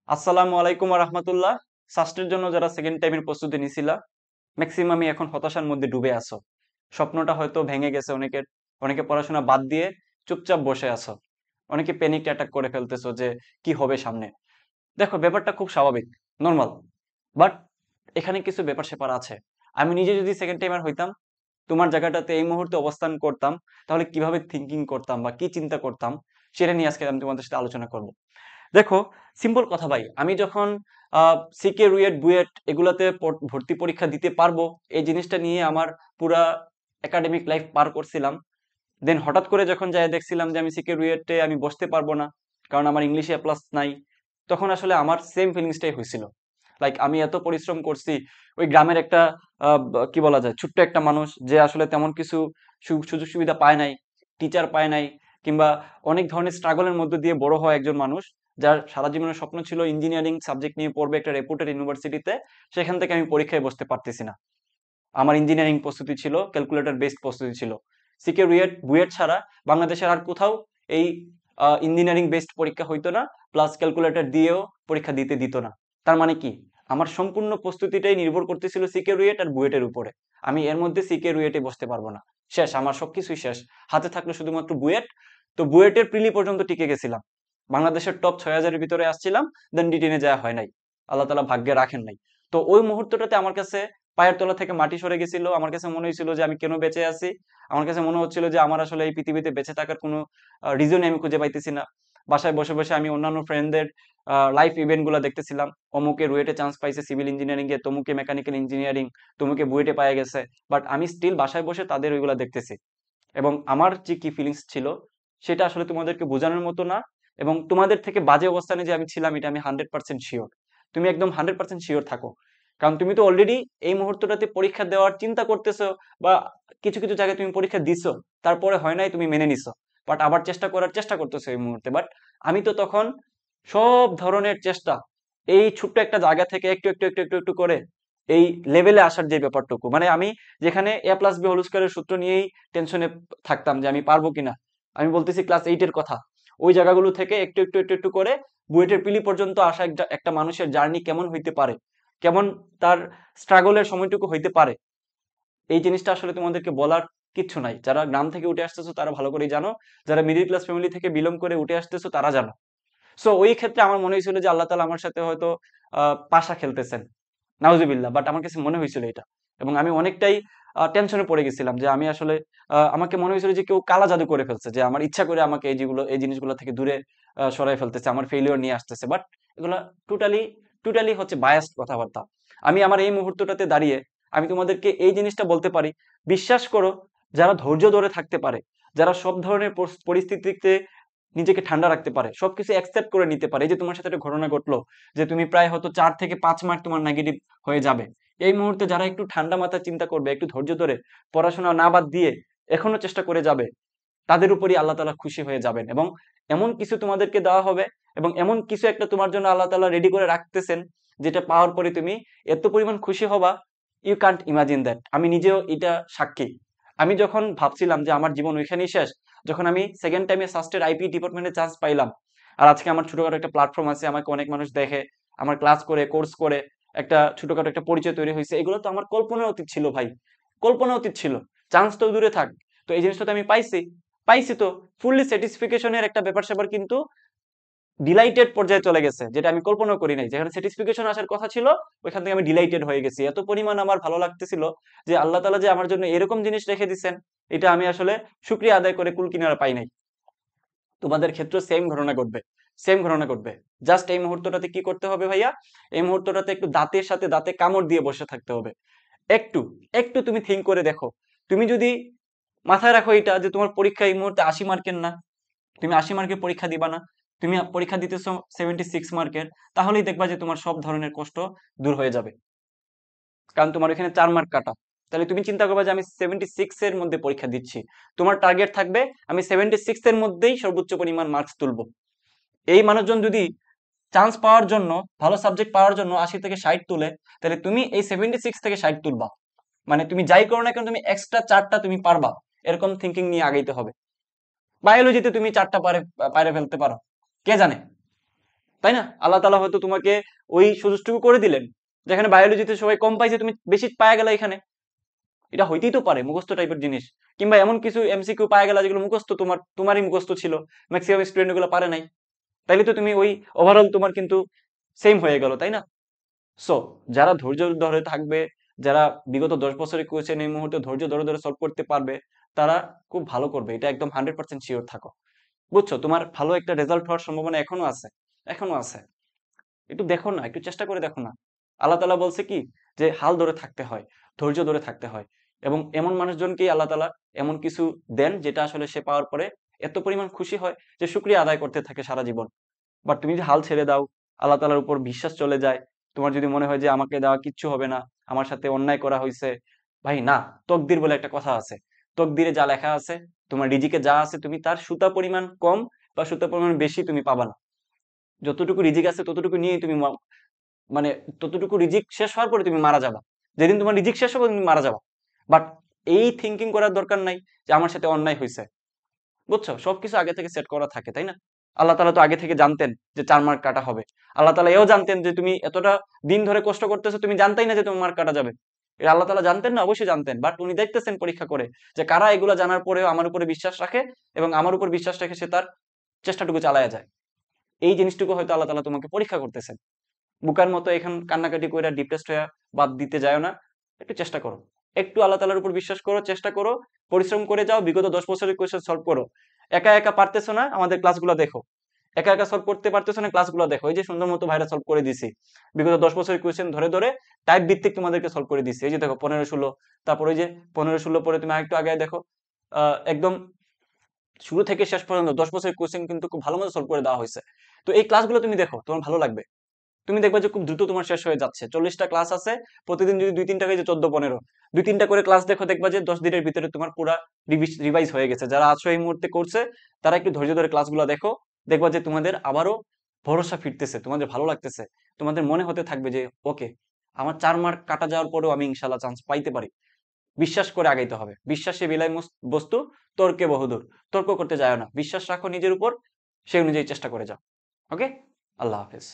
আসসালামু আলাইকুম রাহমাতুল্লাহ। সাস্টের জন্য যারা সেকেন্ড টাইমের প্রস্তুতি নিছিলা, ম্যাক্সিমামই এখন হতাশার মধ্যে ডুবে আছো। স্বপ্নটা হয়তো ভেঙে গেছে অনেকের। অনেকে পড়াশোনা বাদ দিয়ে চুপচাপ বসে আছো। অনেকে প্যানিক অ্যাটাক করে ফেলতেছো যে কি হবে সামনে। দেখো, ব্যাপারটা খুব স্বাভাবিক, নর্মাল। বাট এখানে কিছু ব্যাপার স্যাপার আছে। আমি নিজে যদি সেকেন্ড টাইমার হইতাম, তোমার জায়গাটাতে এই মুহূর্তে অবস্থান করতাম, তাহলে কিভাবে থিঙ্কিং করতাম বা কি চিন্তা করতাম, সেটা নিয়ে আজকে আমি তোমাদের সাথে আলোচনা করব। দেখো, সিম্পল কথা ভাই, আমি যখন সিকে রুয়েট বুয়েট এগুলাতে ভর্তি পরীক্ষা দিতে পারবো, এই জিনিসটা নিয়ে আমার পুরা একাডেমিক লাইফ পার করছিলাম। দেন হঠাৎ করে যখন যাই দেখছিলাম যে আমি সিকে রুয়েটে আমি বসতে পারবো না, কারণ আমার ইংলিশে এ প্লাস নাই, তখন আসলে আমার সেম ফিলিংসটাই হয়েছিল। লাইক আমি এত পরিশ্রম করছি, ওই গ্রামের একটা কি বলা যায়, ছোট্ট একটা মানুষ যে আসলে তেমন কিছু সুযোগ সুবিধা পায় নাই, টিচার পায় নাই, কিংবা অনেক ধরনের স্ট্রাগলের মধ্যে দিয়ে বড় হয় একজন মানুষ, যার সারা জীবনের স্বপ্ন ছিল ইঞ্জিনিয়ারিং সাবজেক্ট নিয়ে পড়বে একটা রেপুটেড ইউনিভার্সিটিতে। সেখান থেকে আমি পরীক্ষায় বসতে পারতেছি না। আমার ইঞ্জিনিয়ারিং প্রস্তুতি ছিল, ক্যালকুলেটর বেসড প্রস্তুতি ছিল। সিকে রুয়েট বুয়েট ছাড়া বাংলাদেশের আর কোথাও এই ইঞ্জিনিয়ারিং বেসড পরীক্ষা হইতো না, প্লাস ক্যালকুলেটর দিয়েও পরীক্ষা দিতে দিত না। তার মানে কি, আমার সম্পূর্ণ প্রস্তুতিটাই নির্ভর করতেছিল সিকে রুয়েট আর বুয়েটের উপরে। আমি এর মধ্যে সিকে রুয়েটে বসতে পারবো না। শেষ, আমার সবকিছুই শেষ। হাতে থাকলো শুধুমাত্র বুয়েট। তো বুয়েটের প্রিলি পর্যন্ত টিকে গেছিলাম, বাংলাদেশের টপ 6,000-এর ভিতরে আসছিলাম। দেন ডিটেনে যাওয়া হয় নাই, আল্লাহ তালা ভাগ্যে রাখেন নাই। তো ওই মুহূর্তটাতে আমার কাছে পায়ের তলা থেকে মাটি সরে গেছিল। আমার কাছে মনে হয়েছিল যে আমি কেন বেঁচে আছি। আমার কাছে মনে হচ্ছিল যে আমার আসলে এই পৃথিবীতে বেঁচে থাকার কোনো রিজনই আমি খুঁজে পাইতেছি না। বাসায় বসে বসে আমি অন্যান্য ফ্রেন্ডদের লাইফ ইভেন্ট গুলা দেখতেছিলাম। অমুকে রুয়েটে চান্স পাইছে সিভিল ইঞ্জিনিয়ারিং এ, তমুকে মেকানিক্যাল ইঞ্জিনিয়ারিং, তমুকে বুয়েটে পাওয়া গেছে। বাট আমি স্টিল বাসায় বসে তাদের ওইগুলা দেখতেছি। এবং আমার যে কি ফিলিংস ছিল, সেটা আসলে তোমাদেরকে বোঝানোর মতো না। এবং তোমাদের থেকে বাজে অবস্থানে যে আমি ছিলাম, এটা আমি 100% শিওর। তুমি একদম 100% শিওর থাকো, কারণ তুমি তো অলরেডি এই মুহূর্তটাতে পরীক্ষা দেওয়ার চিন্তা করতেছো, বা কিছু কিছু জায়গায় তুমি পরীক্ষা দিছো, তারপরে হয় নাই, তুমি মেনে নিছো। বাট আবার চেষ্টা করার চেষ্টা করতেছো এই মুহূর্তে। বাট আমি তো তখন সব ধরনের চেষ্টা, এই ছোট্ট একটা জায়গা থেকে একটু একটু একটু একটু একটু করে এই লেভেলে আসার যে ব্যাপারটুকু, মানে আমি যেখানে এ প্লাস বি হোল স্কয়ারের সূত্র নিয়েই টেনশনে থাকতাম যে আমি পারবো কিনা, আমি বলতেছি ক্লাস 8-এর কথা, ওই জায়গাগুলো থেকে একটু একটু একটু একটু করে বুয়েটের পিলি পর্যন্ত আসা একটা একটা মানুষের জার্নি কেমন হইতে পারে, কেমন তার স্ট্রাগলের সময়টুকু হইতে পারে, এই জিনিসটা আসলে তোমাদেরকে বলার কিচ্ছু নাই। যারা গ্রাম থেকে উঠে আসতেছো তারা ভালো করেই জানো, যারা মিডিল ক্লাস ফ্যামিলি থেকে বিলং করে উঠে আসতেছো তারা জানো। সো ওই ক্ষেত্রে আমার মনে হয়েছিল যে আল্লাহ তালা আমার সাথে হয়তো পাশা খেলতেছেন, নাউজুবিল্লাহ। বাট আমার কাছে মনে হয়েছিল এটা, এবং আমি অনেকটাই টেনশনে পড়ে গেছিলাম যে আমি আসলে আমাকে মনে হয়েছিল যে কেউ কালা জাদু করে ফেলছে, যে আমার ইচ্ছা করে আমাকে এই জিনিসগুলো থেকে দূরে সরাই ফেলতেছে, আমার ফেলিওর নিয়ে আসতেছে। বাট এগুলা টোটালি টোটালি হচ্ছে বায়াসড কথাবার্তা। আমি আমার এই মুহূর্তটাতে দাঁড়িয়ে আমি তোমাদেরকে এই জিনিসটা বলতে পারি, বিশ্বাস করো, যারা ধৈর্য ধরে থাকতে পারে, যারা সব ধরনের পরিস্থিতিতে নিজেকে ঠান্ডা রাখতে পারে, সবকিছু অ্যাকসেপ্ট করে নিতে পারে। এই যে তোমার সাথে একটা ঘটনা ঘটলো, যে তুমি প্রায় হয়তো 4 থেকে 5 মার্ক তোমার নেগেটিভ হয়ে যাবে, এই মুহূর্তে যারা একটু ঠান্ডা মাথায় চিন্তা করবে, একটু ধৈর্য ধরে পড়াশোনা না বাদ দিয়ে এখনো চেষ্টা করে যাবে, তাদের উপরই আল্লাহ তাআলা খুশি হয়ে যাবেন। এবং এমন কিছু তোমাদেরকে দেওয়া হবে, এবং এমন কিছু একটা তোমার জন্য আল্লাহ তাআলা রেডি করে রাখতেছেন, যেটা পাওয়ার পরে তুমি এত পরিমাণ খুশি হবা, ইউ কান্ট ইমাজিন দ্যাট। আমি নিজেও এটা সাক্ষী। আমি যখন ভাবছিলাম যে আমার জীবন ওইখানেই শেষ, যখন আমি সেকেন্ড টাইমে সাস্টের আইপি ডিপার্টমেন্টে চান্স পাইলাম, আর আজকে আমার ছোটখাটো একটা প্ল্যাটফর্ম আছে, আমাকে অনেক মানুষ দেখে, আমার ক্লাস করে কোর্স করে একটা ছোটখাটো একটা পরিচয় তৈরি হয়েছে, এগুলো তো আমার কল্পনার অতীত ছিল ভাই, কল্পনা অতীত ছিল। চান্স তো দূরে থাক, তো এই জিনিসটা তো আমি পাইছি। পাইছি তো ফুললি স্যাটিসফিকেশনের একটা ব্যাপার স্যাপার কিন্তু ডিলাইটেড পর্যায়ে চলে গেছে, যেটা আমি কল্পনা করি নাই। যেখানে স্যাটিসফিকেশন আসার কথা ছিল, ওইখান থেকে আমি ডিলাইটেড হয়ে গেছি। এত পরিমাণ আমার ভালো লাগতেছিল যে আল্লাহ তাআলা যে আমার জন্য এরকম জিনিস রেখে দিচ্ছেন, এটা আমি আসলে শুকরিয়া আদায় করে কুল কিনারা পাই নাই। তোমাদের ক্ষেত্রে সেম ঘটনা ঘটবে, সেম ঘটনা ঘটবে। জাস্ট এই মুহূর্তটাতে কি করতে হবে ভাইয়া, এই মুহূর্তটাতে একটু দাঁতের সাথে দাঁতে কামড় দিয়ে বসে থাকতে হবে। একটু একটু তুমি থিঙ্ক করে দেখো, তুমি যদি মাথায় রাখো এটা, যে তোমার পরীক্ষা এই মুহূর্তে 80 মার্কের না, তুমি 80 মার্কের পরীক্ষা দিবা না, তুমি পরীক্ষা দিতেছো 76 মার্কের, তাহলেই দেখবা যে তোমার সব ধরনের কষ্ট দূর হয়ে যাবে। কারণ তোমার এখানে 4 মার্ক কাটা। তাহলে তুমি চিন্তা করবে যে আমি 76 এর মধ্যে পরীক্ষা দিচ্ছি, তোমার টার্গেট থাকবে আমি 76 এর মধ্যেই সর্বোচ্চ পরিমাণ মার্কস তুলবো। এই মানুষজন যদি চান্স পাওয়ার জন্য, ভালো সাবজেক্ট পাওয়ার জন্য 80 থেকে 60 তুলে, তাহলে তুমি এই 76 থেকে 60 তুলবা। মানে তুমি যাই করো না কেন, তুমি এক্সট্রা 4টা তুমি পারবা, এরকম থিঙ্কিং নিয়ে আগাইতে হবে। বায়োলজিতে তুমি 4টা পারে পারে ফেলতে পারো, কে জানে। তাই না? আল্লাহ তাআলা হয়তো তোমাকে ওই সুযোগটুকু করে দিলেন, যেখানে বায়োলজিতে সবাই কম পাইছে তুমি বেশি পায়া গেলা এখানে। এটা হইতেই তো পারে মুখস্থ টাইপের জিনিস, কিংবা এমন কিছু এমসিকিউ পায়া গেলা যেগুলো মুখস্থ, তোমারই মুখস্থ ছিল, ম্যাক্সিমাম স্টুডেন্ট গুলো পারে নাই। তাইলে তো তুমি ওই ওভারঅল তোমার কিন্তু সেম হয়ে গেল, তাই না? সো যারা ধৈর্য ধরে থাকবে, যারা বিগত 10 বছরের কোয়েশ্চেন এই মুহূর্তে ধৈর্য ধরে ধরে সলভ করতে পারবে, তারা খুব ভালো করবে, এটা একদম 100% শিওর থাকো। বুঝছো? তোমার ভালো একটা রেজাল্ট হওয়ার সম্ভাবনা এখনো আছে, এখনো আছে। একটু দেখো না, একটু চেষ্টা করে দেখো না। আল্লাহ তাআলা বলছে কি, যে হাল ধরে থাকতে হয়, ধৈর্য ধরে থাকতে হয়। এবং এমন মানুষজনকেই আল্লাহ তাআলা এমন কিছু দেন যেটা আসলে সে পাওয়ার পরে এত পরিমাণ খুশি হয় যে শুকরিয়া আদায় করতে থাকে সারা জীবন। বাট তুমি যদি হাল ছেড়ে দাও, আল্লাহ তাআলার উপর বিশ্বাস চলে যায়, তোমার যদি মনে হয় যে আমাকে দেওয়া কিচ্ছু হবে না, আমার সাথে অন্যায় করা হয়েছে, ভাই না, তকদির বলে একটা কথা আছে। তকদিরে যা লেখা আছে, তোমার রিজিকে যা আছে, তুমি তার সুতা পরিমাণ কম বা সুতা পরিমাণ বেশি তুমি পাবা না। যতটুকু রিজিক আছে ততটুকু নিয়েই তুমি মানে ততটুকু রিজিক শেষ হওয়ার পরে তুমি মারা যাবা। যেদিন তোমার রিজিক শেষ হবে তুমি মারা যাবা। বাট এই থিঙ্কিং করার দরকার নাই যে আমার সাথে অন্যায় হয়েছে। বুঝছো? সবকিছু আগে থেকে সেট করা থাকে, তাই না? আল্লাহ তাআলা তো আগে থেকে জানতেন যে 4 মার্ক কাটা হবে। আল্লাহ তাআলা এও জানতেন যে তুমি এতটা দিন ধরে কষ্ট করতেছো, তুমি জানতেই না যে তোমার মার্ক কাটা যাবে। এটা আল্লাহ তাআলা জানতেন না? অবশ্যই জানতেন। বাট উনি দেখতেছেন পরীক্ষা করে যে কারা এগুলা জানার পরেও আমার উপরে বিশ্বাস রাখে এবং আমার উপর বিশ্বাস রেখে সে তার চেষ্টাটুকু চালায়া যায়। এই জিনিসটুকু হয়তো আল্লাহ তাআলা তোমাকে পরীক্ষা করতেছেন। বোকার মতো এখন কান্নাকাটি কইরা ডিপ্রেসড হইয়া বাদ দিতে যাও না। একটু চেষ্টা করো। একটু আল্লাহ তাআলার উপর বিশ্বাস করো, চেষ্টা করো, পরিশ্রম করে যাও, বিগত 10 বছরের কোয়েশ্চেন সলভ করো। একা, একা পারতেছো না, আমাদের ক্লাসগুলো দেখো। একা, একা সলভ করতে পারতেছো না, ক্লাসগুলো দেখো। এই যে সুন্দর মতো ভাইরা সলভ করে দিছি। বিগত 10 বছরের কোয়েশ্চেন ধরে, ধরে টাইপ ভিত্তিক তোমাদেরকে সলভ করে দিছি। এই যে দেখো 15-16, তারপর ওই যে 15-16 পরে তুমি আরেকটু আগায় দেখো। একদম শুরু থেকে শেষ পর্যন্ত 10 বছরের কোয়েশ্চেন কিন্তু খুব ভালো মতো সলভ করে দেওয়া হয়েছে। তো এই ক্লাসগুলো তুমি দেখো, তোমার ভালো লাগবে। তুমি দেখবে যে খুব দ্রুত তোমার শেষ হয়ে যাচ্ছে। 40টা ক্লাস আছে, প্রতিদিন যদি 2-3টা করে, যে 14-15, 2-3টা করে ক্লাস দেখো, দেখবা যে 10 দিনের ভিতরে তোমার পুরা রিভাইজ হয়ে গেছে। যারা আছো এই মুহূর্তে করছে, তারা একটু ধৈর্য ধরে ক্লাসগুলো দেখো, দেখবা যে তোমাদের আবারও ভরসা ফিরতেছে, তোমাদের ভালো লাগতেছে, তোমাদের মনে হতে থাকবে যে ওকে, আমার 4 মার্ক কাটা যাওয়ার পরেও আমি ইনশাল্লাহ চান্স পাইতে পারি। বিশ্বাস করে আগাইতে হবে। বিশ্বাসে বিলাই বস্তু, তর্কে বহুদূর। তর্ক করতে যায় না, বিশ্বাস রাখো নিজের উপর, সেই অনুযায়ী চেষ্টা করে যাও। ওকে, আল্লাহ হাফেজ।